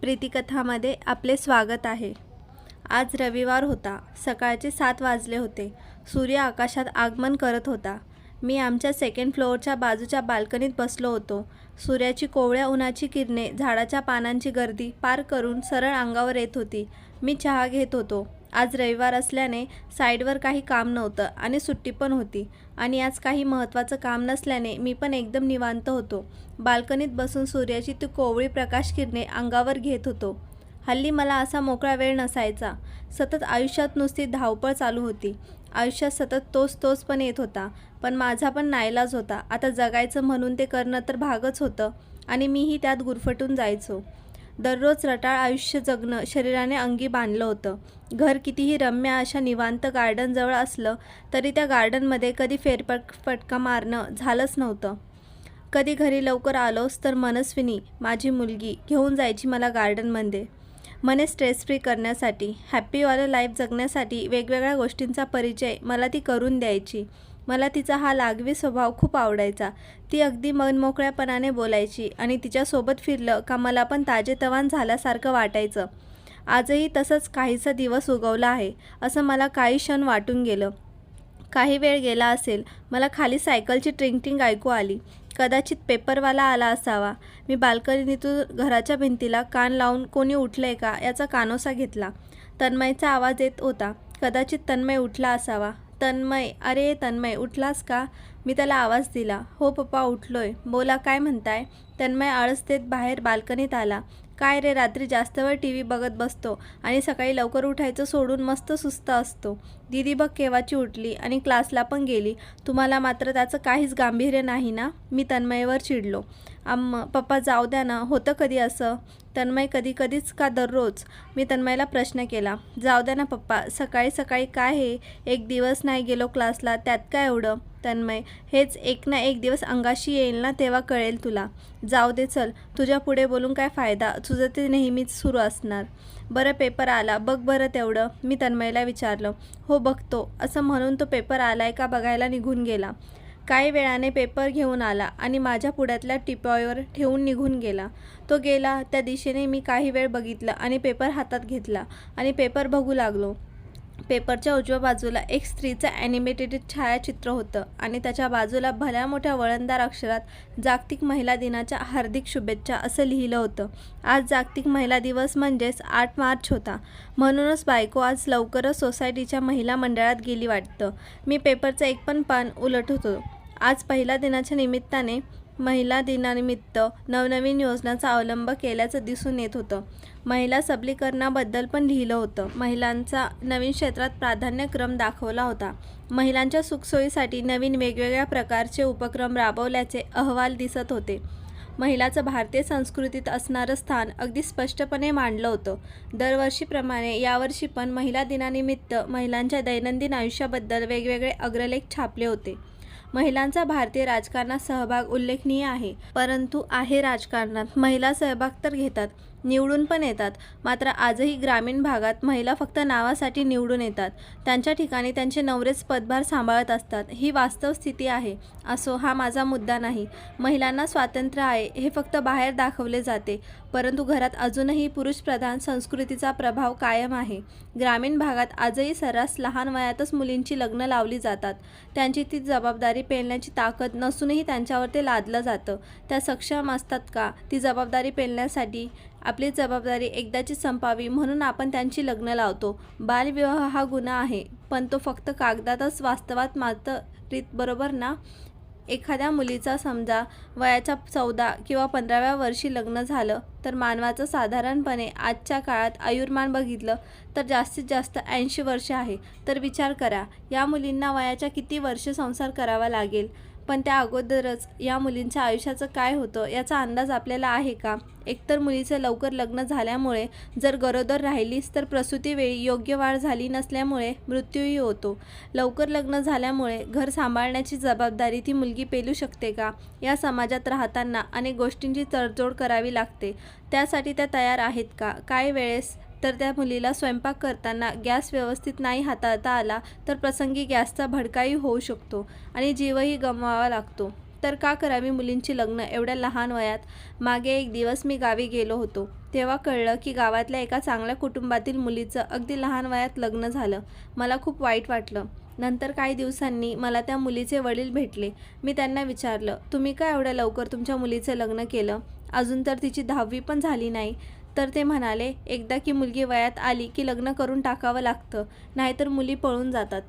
प्रीतिकथामध्ये आपले स्वागत आहे. आज रविवार होता. सकाळचे 7 वाजले होते. सूर्य आकाशात आगमन करत होता. मी आमच्या सेकंड फ्लोअरच्या बाजूच्या बाल्कनीत बसलो होतो. सूर्याची कोवळ्या उन्हाची किरणे झाडाच्या पानांची गर्दी पार करून सरळ अंगावर येत होती. मी चहा घेत होतो. आज रविवार असल्याने साईडवर काही काम नव्हतं आणि सुट्टी पण होती आणि आज काही महत्त्वाचं काम नसल्याने मी पण एकदम निवांत होतो. बाल्कनीत बसून सूर्याची ती कोवळी प्रकाश किरणे अंगावर घेत होतो. हल्ली मला असा मोकळा वेळ नसायचा. सतत आयुष्यात नुसती धावपळ चालू होती. आयुष्यात सतत तोच पण येत होता. पण माझा पण नाईलाज होता. आता जगायचं म्हणून ते करणं तर भागच होतं आणि मीही त्यात गुरफटून जायचो. दररोज रटाळ आयुष्य जगणं शरीराने अंगी बांधलं होतं. घर कितीही रम्य अशा निवांत गार्डनजवळ असलं तरी त्या गार्डनमध्ये कधी फेरफटका मारणं झालंच नव्हतं. कधी घरी लवकर आलोच तर मनस्विनी, माझी मुलगी, घेऊन जायची मला गार्डनमध्ये. मने स्ट्रेस फ्री करण्यासाठी, हॅप्पीवालं लाईफ जगण्यासाठी वेगवेगळ्या गोष्टींचा परिचय मला ती करून द्यायची. मला तिचा हा लागवी स्वभाव खूप आवडायचा. ती अगदी मनमोकळ्यापणाने बोलायची आणि तिच्यासोबत फिरलं का मला पण ताजेतवान झाल्यासारखं वाटायचं. आजही तसंच काहीसा दिवस उगवला आहे असं मला काही क्षण वाटून गेलं. काही वेळ गेला असेल. मला खाली सायकलची ट्रिंग ऐकू आली. कदाचित पेपरवाला आला असावा. मी बाल्कनीतून घराच्या भिंतीला कान लावून कोणी उठलंय का याचा कानोसा घेतला. तन्मयचा आवाज येत होता. कदाचित तन्मय उठला असावा. तन्मय, अरे तन्मय, उठलास का? मी त्याला आवाज दिला. हो पप्पा, उठलोय. बोला, काय म्हणताय? तन्मय आळस देत बाहेर बाल्कनीत आला. काय रे, रात्री जास्त वेळ टी व्ही बघत बसतो आणि सकाळी लवकर उठायचं सोडून मस्त सुस्त असतो. दीदी बघ केव्हाची उठली आणि क्लासला पण गेली. तुम्हाला मात्र त्याचं काहीच गांभीर्य नाही ना? मी तन्मयवर चिडलो. पप्पा जाऊ द्या ना, होतं कधी असं? तन्मय, कधीच का दररोज? मी तन्मयला प्रश्न केला. जाऊ द्या ना पप्पा, सकाळी सकाळी काय हे? एक दिवस नाही गेलो क्लासला, त्यात काय एवढं? तन्मय, हेच एक ना एक दिवस अंगाशी येईल ना, तेव्हा कळेल तुला. जाऊ दे, चल, तुझ्या पुढे बोलून काय फायदा? तुझं ते नेहमीच सुरू असणार. बरं, पेपर आला बघ बरं तेवढं, मी तन्मयला विचारलं. हो बघतो, असं म्हणून तो पेपर आलाय का बघायला निघून गेला. काही वेळाने पेपर घेऊन आला आणि माझ्या पुढ्यातल्या टिपॉयवर ठेवून निघून गेला. तो गेला त्या दिशेने मी काही वेळ बघितलं आणि पेपर हातात घेतला आणि पेपर बघू लागलो. पेपरच्या उजव्या बाजूला एक स्त्रीचं ॲनिमेटेड छायाचित्र होतं आणि त्याच्या बाजूला भल्या मोठ्या वळणदार अक्षरात जागतिक महिला दिनाच्या हार्दिक शुभेच्छा असं लिहिलं होतं. आज जागतिक महिला दिवस म्हणजेच 8 मार्च होता. म्हणूनच बायको आज लवकरच सोसायटीच्या महिला मंडळात गेली वाटतं. मी पेपरचं एक पण पान उलट होतो. आज महिला दिनानिमित्त नवनवीन योजनांचा अवलंब केल्याचं दिसून येत होतं. महिला सबलीकरणाबद्दल पण लिहिलं होतं. महिलांचा नवीन क्षेत्रात प्राधान्यक्रम दाखवला होता. महिलांच्या सुखसोयीसाठी नवीन वेगवेगळ्या प्रकारचे उपक्रम राबवल्याचे अहवाल दिसत होते. महिलाचं भारतीय संस्कृतीत असणारं स्थान अगदी स्पष्टपणे मांडलं होतं. दरवर्षीप्रमाणे यावर्षी पण महिला दिनानिमित्त महिलांच्या दैनंदिन आयुष्याबद्दल वेगवेगळे अग्रलेख छापले होते. महिलांचा भारतीय राजकारणात सहभाग उल्लेखनीय आहे. परंतु राजकारणात महिला सहभाग तर घेतात, निवडून पण येतात. मात्र आजही ग्रामीण भागात महिला फक्त नावासाठी निवडून येतात. त्यांच्या ठिकाणी त्यांचे नवरेच पदभार सांभाळत असतात. ही वास्तव स्थिती आहे. असो, हा माझा मुद्दा नाही. महिलांना स्वातंत्र्य आहे हे फक्त बाहेर दाखवले जाते, परंतु घरात अजूनही पुरुषप्रधान संस्कृतीचा प्रभाव कायम आहे. ग्रामीण भागात आजही सर्रास लहान वयातच मुलींची लग्न लावली जातात. त्यांची ती जबाबदारी पेलण्याची ताकद नसूनही त्यांच्यावर ते लादलं जातं. त्या सक्षम असतात का ती जबाबदारी पेलण्यासाठी? आपली जबाबदारी एकदाची संपावी म्हणून आपण त्यांची लग्न लावतो. बालविवाह हा गुन्हा आहे, पण तो फक्त कागदातच, वास्तवात मात्र बरोबर ना? एखाद्या मुलीचा समजा वयाच्या 14 किंवा 15व्या वर्षी लग्न झालं तर मानवाचं साधारणपणे आजच्या काळात आयुर्मान बघितलं तर जास्तीत जास्त 80 वर्ष आहे. तर विचार करा, या मुलींना वयाच्या किती वर्ष संसार करावा लागेल? पण त्या अगोदरच या मुलींच्या आयुष्याचं काय होतं याचा अंदाज आपल्याला आहे का? एकतर मुलीचं लवकर लग्न झाल्यामुळे जर गरोदर राहिलीस तर प्रसूतीवेळी योग्य वाढ झाली नसल्यामुळे मृत्यूही होतो. लवकर लग्न झाल्यामुळे घर सांभाळण्याची जबाबदारी ती मुलगी पेलू शकते का? या समाजात राहताना अनेक गोष्टींची तडजोड करावी लागते. त्यासाठी त्या तयार आहेत का? काही वेळेस तर त्या मुलीला स्वयंपाक करताना गॅस व्यवस्थित नाही हाताळता आला तर प्रसंगी गॅसचा भडकाही होऊ शकतो आणि जीवही गमवावा लागतो. तर का करावी मुलींची लग्न एवढ्या लहान वयात? मागे एक दिवस मी गावी गेलो होतो. तेव्हा कळलं की गावातल्या एका चांगल्या कुटुंबातील मुलीचं अगदी लहान वयात लग्न झालं. मला खूप वाईट वाटलं. नंतर काही दिवसांनी मला त्या मुलीचे वडील भेटले. मी त्यांना विचारलं, तुम्ही का एवढ्या लवकर तुमच्या मुलीचं लग्न केलं? अजून तर तिची 10वी पण झाली नाही. तर ते म्हणाले, एकदा की मुलगी वयात आली की लग्न करून टाकावं लागतं, नाहीतर मुली पळून जातात.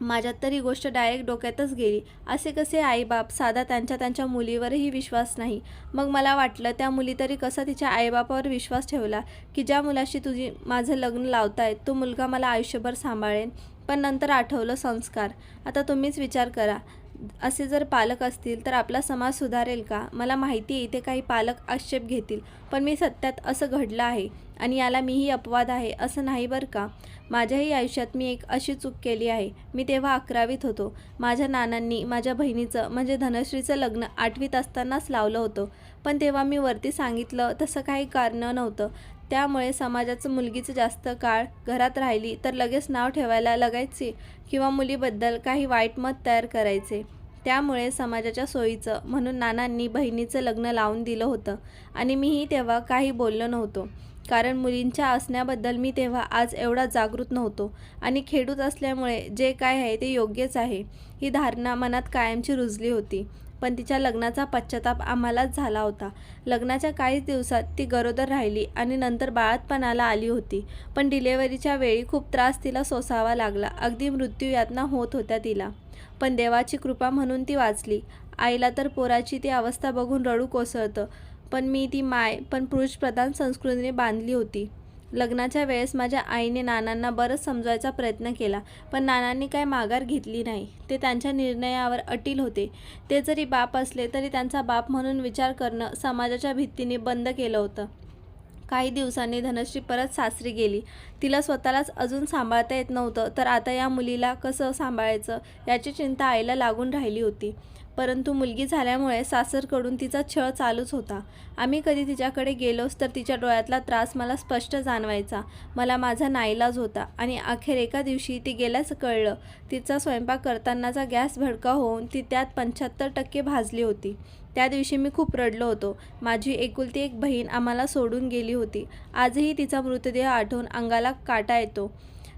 माझ्यात तर ही गोष्ट डायरेक्ट डोक्यातच गेली. असे कसे आईबाप साधा त्यांच्या मुलीवरही विश्वास नाही. मग मला वाटलं, त्या मुली तरी कसा तिच्या आईबापावर विश्वास ठेवला की ज्या मुलाशी तुझी माझं लग्न लावतायत तो मुलगा मला आयुष्यभर सांभाळेन. पण नंतर आठवलं संस्कार. आता तुम्हीच विचार करा, असे जर पालक असतील तर आपला समाज सुधारेल का? मला माहिती आहे इथे काही पालक आक्षेप घेतील, पण मी सत्यात असं घडलं आहे आणि याला मीही अपवाद आहे असं नाही बरं का. माझ्याही आयुष्यात मी एक अशी चूक केली आहे. मी तेव्हा 11वीत होतो. माझ्या नानांनी माझ्या बहिणीचं म्हणजे धनश्रीचं लग्न 8वीत असतानाच लावलं होतं. पण तेव्हा मी वरती सांगितलं तसं काही कारण नव्हतं. त्यामुळे समाजाचं मुलगीचं जास्त काळ घरात राहिली तर लगेच नाव ठेवायला लागायचे किंवा मुलीबद्दल काही वाईट मत तयार करायचे. त्यामुळे समाजाच्या सोयीचं म्हणून नानांनी बहिणीचं लग्न लावून दिलं होतं आणि मीही तेव्हा काही बोललो नव्हतो. कारण मुलींच्या असण्याबद्दल मी तेव्हा आज एवढा जागृत नव्हतो आणि खेडूत असल्यामुळे जे काय आहे ते योग्यच आहे ही धारणा मनात कायमची रुजली होती. पण तिच्या लग्नाचा पश्चाताप आम्हालाच झाला होता. लग्नाच्या काहीच दिवसात ती गरोदर राहिली आणि नंतर बाळंतपणाला आली होती. पण डिलेव्हरीच्या वेळी खूप त्रास तिला सोसावा लागला. अगदी मृत्यूयातना होत होत्या तिला. पण देवाची कृपा म्हणून ती वाचली. आईला तर पोराची ती अवस्था बघून रडू कोसळतं. पण मी ती माय पण पुरुषप्रधान संस्कृतीने बांधली होती. लग्नाच्या वेळेस माझ्या आईने नानांना बरंच समजवायचा प्रयत्न केला, पण नानांनी काय माघार घेतली नाही. ते त्यांच्या निर्णयावर अटील होते. ते जरी बाप असले तरी त्यांचा बाप म्हणून विचार करणं समाजाच्या भित्तीने बंद केलं होतं. काही दिवसांनी धनश्री परत सासरी गेली. तिला स्वतःलाच अजून सांभाळता येत नव्हतं, तर आता या मुलीला कसं सांभाळायचं याची चिंता आईला लागून राहिली होती. परंतु मुलगी झाल्यामुळे सासरकडून तिचा छळ चालूच होता. आम्ही कधी तिच्याकडे गेलोच तर तिच्या डोळ्यातला त्रास मला स्पष्ट जाणवायचा. मला माझा नाईलाज होता आणि अखेर एका दिवशी ती गेल्याचं कळलं. तिचा स्वयंपाक करतानाचा गॅस भडका होऊन ती त्यात 75% भाजली होती. त्या दिवशी मी खूप रडलो होतो. माझी एकुलती एक बहीण आम्हाला सोडून गेली होती. आजही तिचा मृतदेह आठवून अंगाला काटा येतो.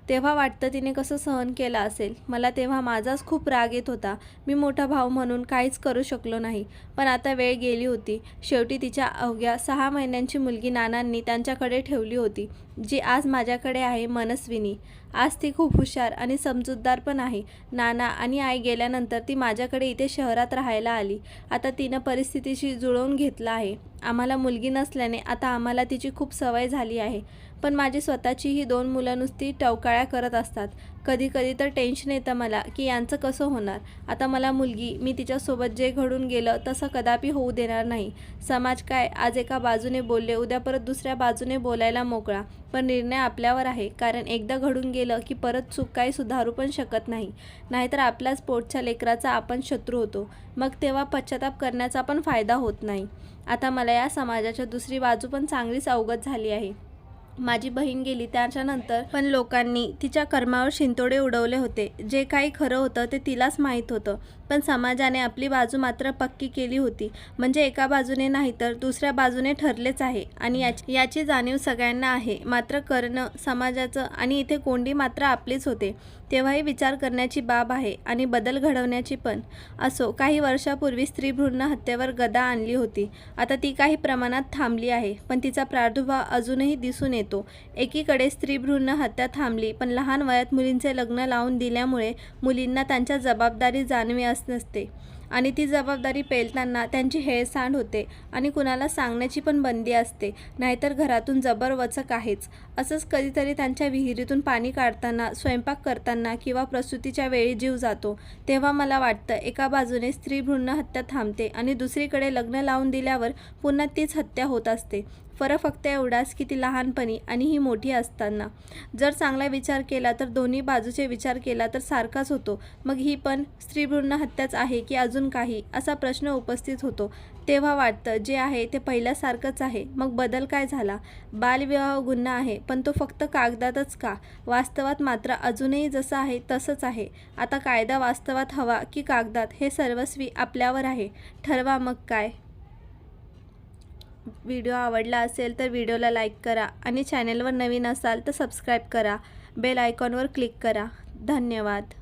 तेव्हा वाटतं तिने कसं सहन केलं असेल. मला तेव्हा माझाच खूप राग येत होता. मी मोठा भाऊ म्हणून काहीच करू शकलो नाही. पण आता वेळ गेली होती. शेवटी तिच्या अवघ्या 6 महिन्यांची मुलगी नानांनी त्यांच्याकडे ठेवली होती, जी आज माझ्याकडे आहे, मनस्विनी. आज ती खूप हुशार आणि समजूतदार पण आहे. नाना आणि आई गेल्यानंतर ती माझ्याकडे इथे शहरात राहायला आली. आता तिनं परिस्थितीशी जुळवून घेतलं आहे. आम्हाला मुलगी नसल्याने आता आम्हाला तिची खूप सवय झाली आहे. पण माझी स्वतःची ही 2 मुलं नुसती टवकाळ्या करत असतात. कधी कधी तर टेन्शन येतं मला की यांचं कसं होणार. आता मला मुलगी, मी तिच्यासोबत जे घडून गेलं तसं कदापि होऊ देणार नाही. समाज काय, आज एका बाजूने बोलले उद्या परत दुसऱ्या बाजूने बोलायला मोकळा. पण निर्णय आपल्यावर आहे, कारण एकदा घडून गेलं की परत चूक काही सुधारू पण शकत नाही. नाहीतर आपल्याच पोटच्या लेकराचा आपण शत्रू होतो. मग तेव्हा पश्चाताप करण्याचा पण फायदा होत नाही. आता मला या समाजाच्या दुसरी बाजू पण चांगलीच अवगत झाली आहे. माझी बहीण गेली त्याच्यानंतर पण लोकांनी तिच्या कर्मावर शिंतोडे उडवले होते. जे काही खरं होतं ते तिलाच माहीत होतं. पण समाजाने आपली बाजू मात्र पक्की केली होती. म्हणजे एका बाजूने नाही तर दुसऱ्या बाजूने ठरलेच आहे आणि याची जाणीव सगळ्यांना आहे. मात्र करणं समाजाचं आणि इथे कोंडी मात्र आपलीच होते. तेव्हाही विचार करण्याची बाब आहे आणि बदल घडवण्याची पण. असो, काही वर्षापूर्वी स्त्रीभ्रूण हत्येवर गदा आणली होती. आता ती काही प्रमाणात थांबली आहे, पण तिचा प्रादुर्भाव अजूनही दिसून येतो. एकीकडे स्त्रीभ्रूण हत्या थांबली, पण लहान वयात मुलींचे लग्न लावून दिल्यामुळे मुलींना त्यांच्या जबाबदारी जाणवी नसते आणि ती जबाबदारी पेलताना त्यांची हेळसांड होते आणि कुणाला सांगण्याची पण बंदी असते. नाहीतर घरातून जबर वचक आहेच. असंच कधीतरी त्यांच्या विहिरीतून पाणी काढताना, स्वयंपाक करताना किंवा प्रसूतीच्या वेळी जीव जातो. तेव्हा मला वाटतं एका बाजूने स्त्रीभ्रूण हत्या थांबते आणि दुसरीकडे लग्न लावून दिल्यावर पुन्हा तीच हत्या होत असते. फरक फक्त एवढाच की ती लहानपणी आणि ही मोठी असताना. जर चांगला विचार केला तर दोन्ही बाजूचे विचार केला तर सारखाच होतो. मग ही पण स्त्रीभ्रूण हत्याच आहे की अजून अजून काही असा प्रश्न उपस्थित होतो तेव्हा वाटतं जे आहे ते पहिल्यासारखंच आहे, मग बदल काय झाला? बालविवाह गुन्हा आहे, पण तो फक्त कागदातच का? वास्तवात मात्र अजूनही जसं आहे तसंच आहे. आता कायदा वास्तवात हवा की कागदात हे सर्वस्वी आपल्यावर आहे. ठरवा मग काय. व्हिडिओ आवडला असेल तर व्हिडिओला लाईक करा आणि चॅनेलवर नवीन असाल तर सबस्क्राईब करा. बेल आयकॉनवर क्लिक करा. धन्यवाद.